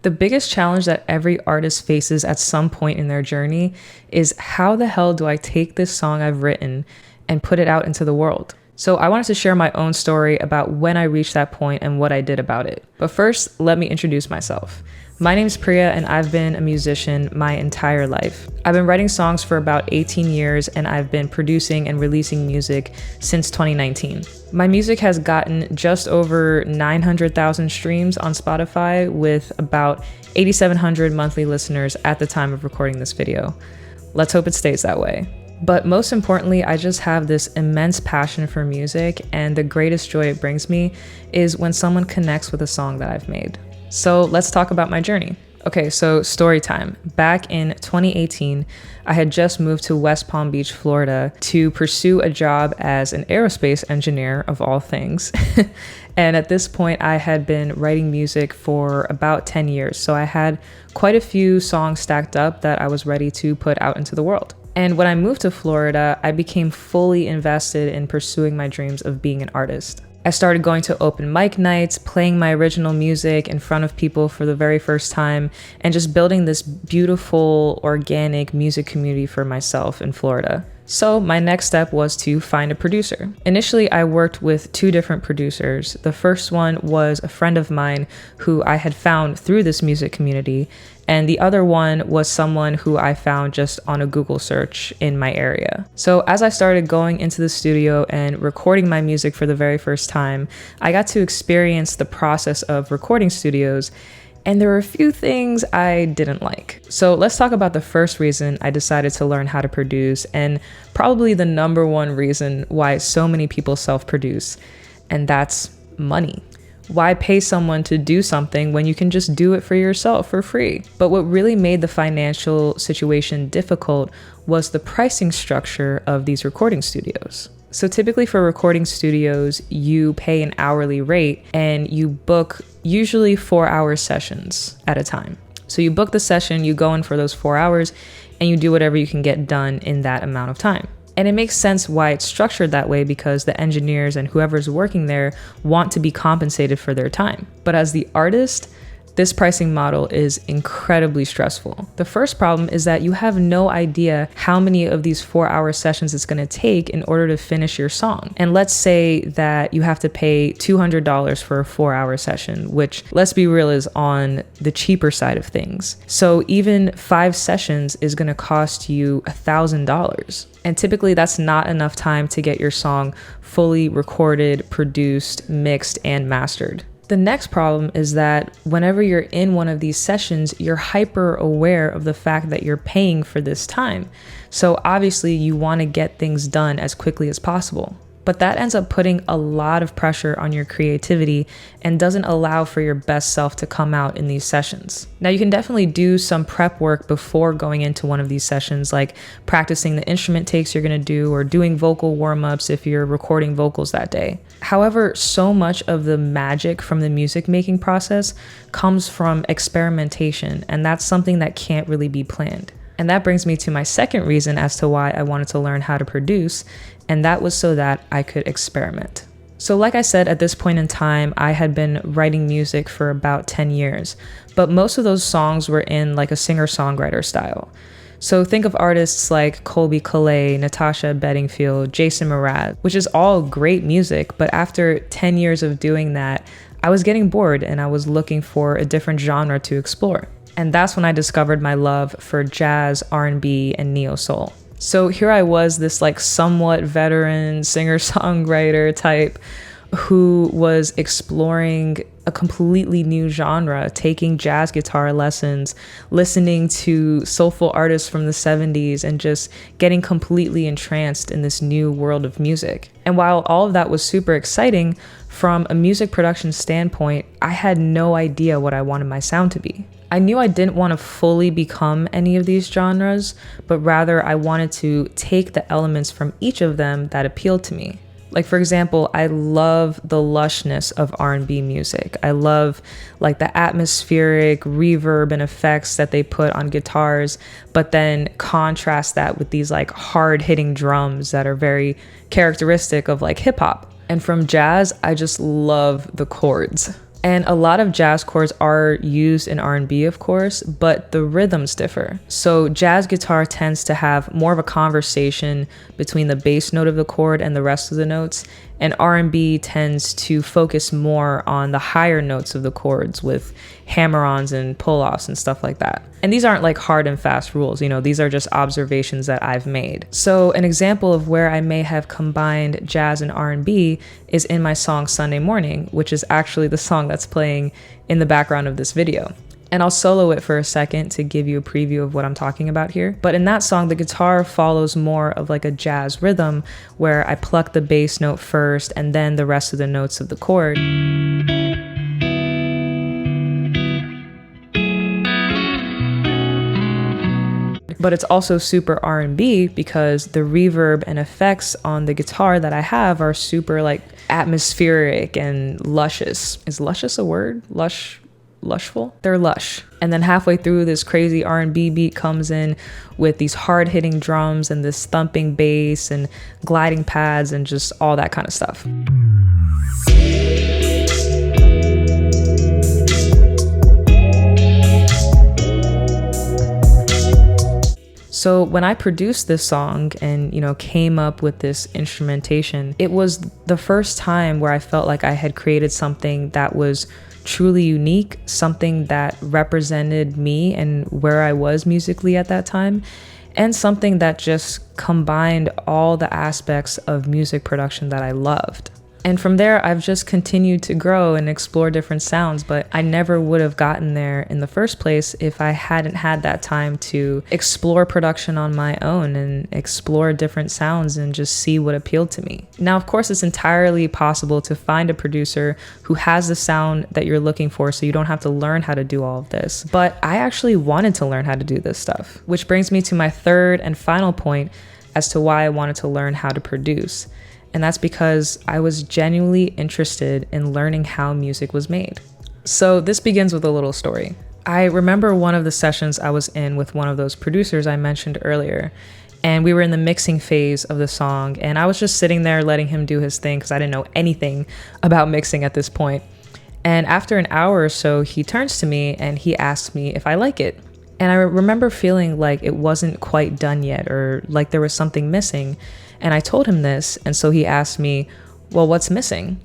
The biggest challenge that every artist faces at some point in their journey is how the hell do I take this song I've written and put it out into the world? So I wanted to share my own story about when I reached that point and what I did about it. But first, let me introduce myself. My name's Priya and I've been a musician my entire life. I've been writing songs for about 18 years and I've been producing and releasing music since 2019. My music has gotten just over 900,000 streams on Spotify with about 8,700 monthly listeners at the time of recording this video. Let's hope it stays that way. But most importantly, I just have this immense passion for music, and the greatest joy it brings me is when someone connects with a song that I've made. So let's talk about my journey. Okay, so story time. Back in 2018, I had just moved to West Palm Beach, Florida to pursue a job as an aerospace engineer of all things. And at this point, I had been writing music for about 10 years. So I had quite a few songs stacked up that I was ready to put out into the world. And when I moved to Florida, I became fully invested in pursuing my dreams of being an artist. I started going to open mic nights, playing my original music in front of people for the very first time, and just building this beautiful, organic music community for myself in Florida. So my next step was to find a producer. Initially, I worked with two different producers. The first one was a friend of mine who I had found through this music community, and the other one was someone who I found just on a Google search in my area. So as I started going into the studio and recording my music for the very first time, I got to experience the process of recording studios, and there were a few things I didn't like. So let's talk about the first reason I decided to learn how to produce, and probably the number one reason why so many people self-produce, and that's money. Why pay someone to do something when you can just do it for yourself for free? But what really made the financial situation difficult was the pricing structure of these recording studios. So typically for recording studios, you pay an hourly rate and you book usually 4-hour sessions at a time. So you book the session, you go in for those 4 hours, and you do whatever you can get done in that amount of time. And it makes sense why it's structured that way, because the engineers and whoever's working there want to be compensated for their time. But as the artist, this pricing model is incredibly stressful. The first problem is that you have no idea how many of these 4-hour sessions it's going to take in order to finish your song. And let's say that you have to pay $200 for a 4-hour session, which, let's be real, is on the cheaper side of things. So even 5 sessions is going to cost you $1,000. And typically that's not enough time to get your song fully recorded, produced, mixed, and mastered. The next problem is that whenever you're in one of these sessions, you're hyper aware of the fact that you're paying for this time. So obviously you want to get things done as quickly as possible. But that ends up putting a lot of pressure on your creativity and doesn't allow for your best self to come out in these sessions. Now, you can definitely do some prep work before going into one of these sessions, like practicing the instrument takes you're going to do or doing vocal warm-ups if you're recording vocals that day. However, so much of the magic from the music making process comes from experimentation, and that's something that can't really be planned. And that brings me to my second reason as to why I wanted to learn how to produce, and that was so that I could experiment. So like I said, at this point in time, I had been writing music for about 10 years, but most of those songs were in like a singer-songwriter style. So think of artists like Colby Calais, Natasha Bedingfield, Jason Mraz, which is all great music, but after 10 years of doing that, I was getting bored and I was looking for a different genre to explore. And that's when I discovered my love for jazz, R&B, and neo-soul. So here I was, this like somewhat veteran singer-songwriter type who was exploring a completely new genre, taking jazz guitar lessons, listening to soulful artists from the 70s, and just getting completely entranced in this new world of music. And while all of that was super exciting, from a music production standpoint, I had no idea what I wanted my sound to be. I knew I didn't want to fully become any of these genres, but rather I wanted to take the elements from each of them that appealed to me. Like, for example, I love the lushness of R&B music. I love like the atmospheric reverb and effects that they put on guitars, but then contrast that with these like hard hitting drums that are very characteristic of like hip hop. And from jazz, I just love the chords. And a lot of jazz chords are used in R&B, of course, but the rhythms differ. So jazz guitar tends to have more of a conversation between the bass note of the chord and the rest of the notes, and R&B tends to focus more on the higher notes of the chords with hammer-ons and pull-offs and stuff like that. And these aren't like hard and fast rules, these are just observations that I've made. So an example of where I may have combined jazz and R&B is in my song Sunday Morning, which is actually the song that's playing in the background of this video. And I'll solo it for a second to give you a preview of what I'm talking about here. But in that song, the guitar follows more of like a jazz rhythm where I pluck the bass note first and then the rest of the notes of the chord. But it's also super R&B because the reverb and effects on the guitar that I have are super like atmospheric and luscious. Is luscious a word? Lushful? They're lush. And then halfway through, this crazy R&B beat comes in with these hard-hitting drums and this thumping bass and gliding pads and just all that kind of stuff. So when I produced this song and, came up with this instrumentation, it was the first time where I felt like I had created something that was truly unique, something that represented me and where I was musically at that time, and something that just combined all the aspects of music production that I loved. And from there, I've just continued to grow and explore different sounds, but I never would have gotten there in the first place if I hadn't had that time to explore production on my own and explore different sounds and just see what appealed to me. Now, of course, it's entirely possible to find a producer who has the sound that you're looking for, so you don't have to learn how to do all of this. But I actually wanted to learn how to do this stuff, which brings me to my third and final point as to why I wanted to learn how to produce. And that's because I was genuinely interested in learning how music was made. So this begins with a little story. I remember one of the sessions I was in with one of those producers I mentioned earlier, and we were in the mixing phase of the song, and I was just sitting there letting him do his thing because I didn't know anything about mixing at this point. And after an hour or so, he turns to me and he asks me if I like it. And I remember feeling like it wasn't quite done yet, or like there was something missing. And I told him this, and so he asked me, well, what's missing?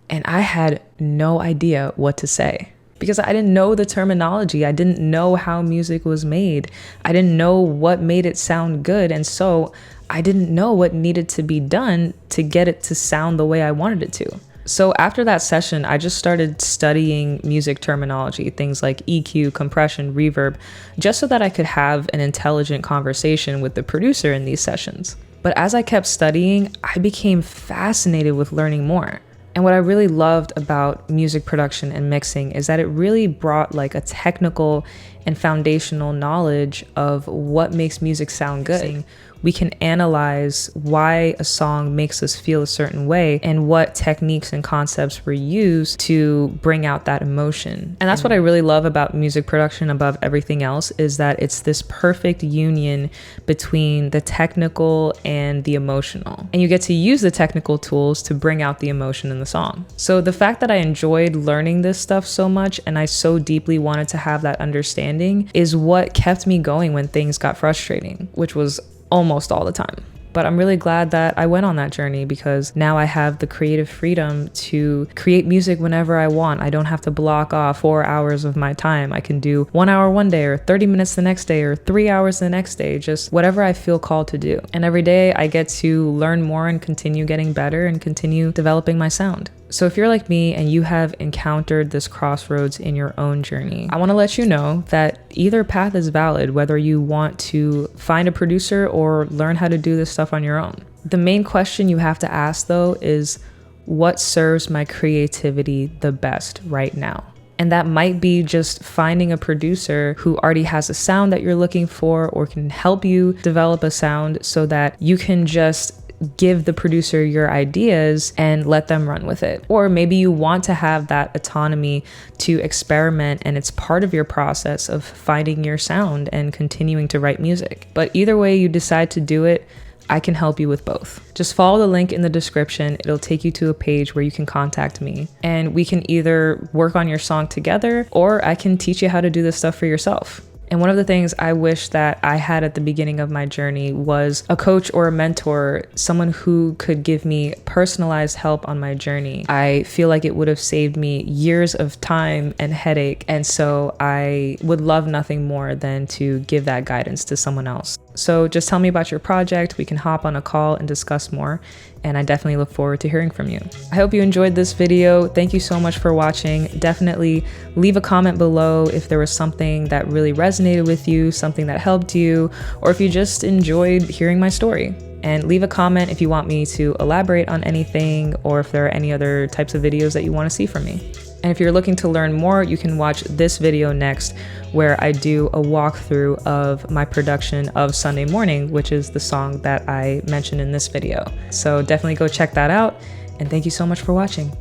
And I had no idea what to say because I didn't know the terminology. I didn't know how music was made. I didn't know what made it sound good. And so I didn't know what needed to be done to get it to sound the way I wanted it to. So after that session, I just started studying music terminology, things like EQ, compression, reverb, just so that I could have an intelligent conversation with the producer in these sessions. But as I kept studying, I became fascinated with learning more. And what I really loved about music production and mixing is that it really brought like a technical and foundational knowledge of what makes music sound good. We can analyze why a song makes us feel a certain way and what techniques and concepts were used to bring out that emotion. And that's what I really love about music production above everything else, is that it's this perfect union between the technical and the emotional. And you get to use the technical tools to bring out the emotion in the song. So the fact that I enjoyed learning this stuff so much and I so deeply wanted to have that understanding is what kept me going when things got frustrating, which was almost all the time. But I'm really glad that I went on that journey because now I have the creative freedom to create music whenever I want. I don't have to block off 4 hours of my time. I can do 1 hour one day or 30 minutes the next day or 3 hours the next day, just whatever I feel called to do. And every day I get to learn more and continue getting better and continue developing my sound. So if you're like me and you have encountered this crossroads in your own journey, I want to let you know that either path is valid, whether you want to find a producer or learn how to do this stuff on your own. The main question you have to ask though is, what serves my creativity the best right now? And that might be just finding a producer who already has a sound that you're looking for or can help you develop a sound so that you can just give the producer your ideas and let them run with it. Or maybe you want to have that autonomy to experiment and it's part of your process of finding your sound and continuing to write music. But either way you decide to do it, I can help you with both. Just follow the link in the description. It'll take you to a page where you can contact me, and we can either work on your song together, or I can teach you how to do this stuff for yourself. And one of the things I wish that I had at the beginning of my journey was a coach or a mentor, someone who could give me personalized help on my journey. I feel like it would have saved me years of time and headache. And so I would love nothing more than to give that guidance to someone else. So just tell me about your project. We can hop on a call and discuss more. And I definitely look forward to hearing from you. I hope you enjoyed this video. Thank you so much for watching. Definitely leave a comment below if there was something that really resonated with you, something that helped you, or if you just enjoyed hearing my story. And leave a comment if you want me to elaborate on anything, or if there are any other types of videos that you want to see from me. And if you're looking to learn more, you can watch this video next, where I do a walkthrough of my production of Sunday Morning, which is the song that I mentioned in this video. So definitely go check that out. And thank you so much for watching.